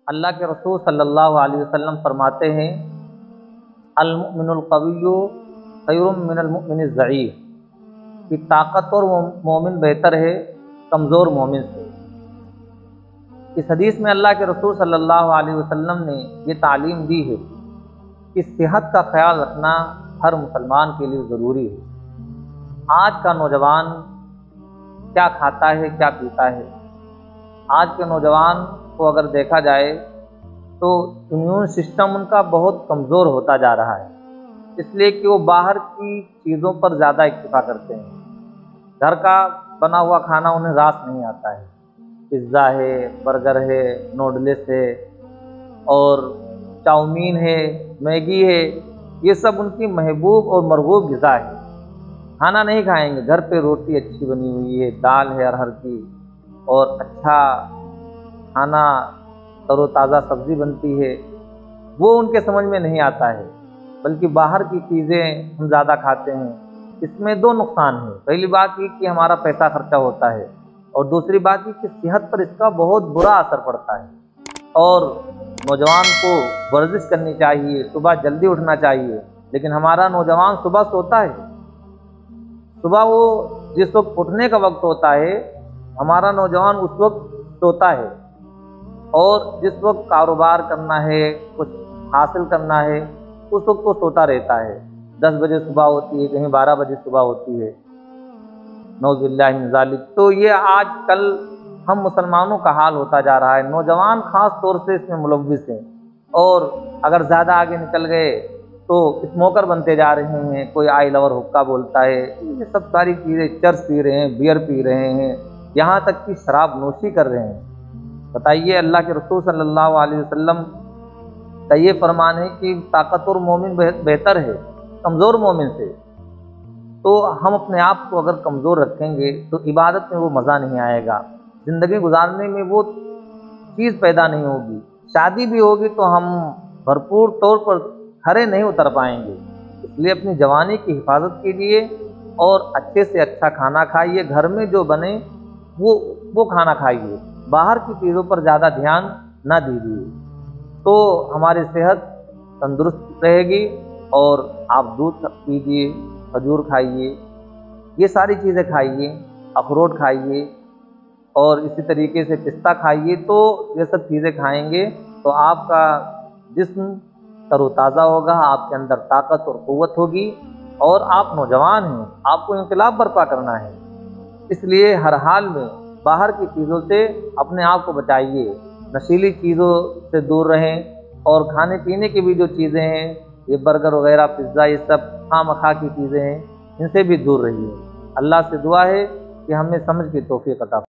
اللہ کے رسول صلی اللہ علیہ وسلم فرماتے ہیں المؤمن القوی خیر من المؤمن الضعیف، کہ طاقتور مومن بہتر ہے کمزور مومن سے۔ اس حدیث میں اللہ کے رسول صلی اللہ علیہ وسلم نے یہ تعلیم دی ہے کہ صحت کا خیال رکھنا ہر مسلمان کے لیے ضروری ہے۔ آج کا نوجوان کیا کھاتا ہے، کیا پیتا ہے؟ آج کے نوجوان کو اگر دیکھا جائے تو امیون سسٹم ان کا بہت کمزور ہوتا جا رہا ہے، اس لیے کہ وہ باہر کی چیزوں پر زیادہ اکتفا کرتے ہیں۔ گھر کا بنا ہوا کھانا انہیں راس نہیں آتا ہے۔ پزا ہے، برگر ہے، نوڈلس ہے اور چاؤمین ہے، میگی ہے، یہ سب ان کی محبوب اور مرغوب غذا ہے۔ کھانا نہیں کھائیں گے، گھر پہ روٹی اچھی بنی ہوئی ہے، دال ہے ارہر کی، اور اچھا کھانا تر و تازہ سبزی بنتی ہے، وہ ان کے سمجھ میں نہیں آتا ہے، بلکہ باہر کی چیزیں ہم زیادہ کھاتے ہیں۔ اس میں دو نقصان ہیں۔ پہلی بات یہ کہ ہمارا پیسہ خرچہ ہوتا ہے، اور دوسری بات یہ کہ صحت پر اس کا بہت برا اثر پڑتا ہے۔ اور نوجوان کو ورزش کرنی چاہیے، صبح جلدی اٹھنا چاہیے، لیکن ہمارا نوجوان صبح سوتا ہے۔ صبح وہ جس وقت اٹھنے کا وقت ہوتا ہے، ہمارا نوجوان اس وقت سوتا ہے، اور جس وقت کاروبار کرنا ہے، کچھ حاصل کرنا ہے، اس وقت وہ سوتا رہتا ہے۔ 10 بجے صبح ہوتی ہے، کہیں 12 بجے صبح ہوتی ہے، نعوذ باللہ من ذالک۔ تو یہ آج کل ہم مسلمانوں کا حال ہوتا جا رہا ہے۔ نوجوان خاص طور سے اس میں ملوث ہیں، اور اگر زیادہ آگے نکل گئے تو اسموکر بنتے جا رہے ہیں۔ کوئی آئی لور حقہ بولتا ہے، یہ سب ساری چیزیں، چرس پی رہے ہیں، بیئر پی رہے ہیں، یہاں تک کہ شراب نوشی کر رہے ہیں۔ بتائیے، اللہ کے رسول صلی اللہ علیہ وسلم کا یہ فرمان ہے کہ طاقتور مومن بہتر ہے کمزور مومن سے۔ تو ہم اپنے آپ کو اگر کمزور رکھیں گے تو عبادت میں وہ مزہ نہیں آئے گا، زندگی گزارنے میں وہ چیز پیدا نہیں ہوگی۔ شادی بھی ہوگی تو ہم بھرپور طور پر کھڑے نہیں اتر پائیں گے۔ اس لیے اپنی جوانی کی حفاظت کیجیے، اور اچھے سے اچھا کھانا کھائیے، گھر میں جو بنے وہ کھانا کھائیے، باہر کی چیزوں پر زیادہ دھیان نہ دیجیے، تو ہماری صحت تندرست رہے گی۔ اور آپ دودھ پیجیے، کھجور کھائیے، یہ ساری چیزیں کھائیے، اخروٹ کھائیے، اور اسی طریقے سے پستہ کھائیے۔ تو یہ سب چیزیں کھائیں گے تو آپ کا جسم تر و تازہ ہوگا، آپ کے اندر طاقت اور قوت ہوگی، اور آپ نوجوان ہیں، آپ کو انقلاب برپا کرنا ہے۔ اس لیے ہر حال میں باہر کی چیزوں سے اپنے آپ کو بچائیے، نشیلی چیزوں سے دور رہیں، اور کھانے پینے کی بھی جو چیزیں ہیں، یہ برگر وغیرہ، پزا، یہ سب خواہ مخواہ کی چیزیں ہیں، ان سے بھی دور رہیے۔ اللہ سے دعا ہے کہ ہمیں سمجھ کی توفیق عطا فرمائے۔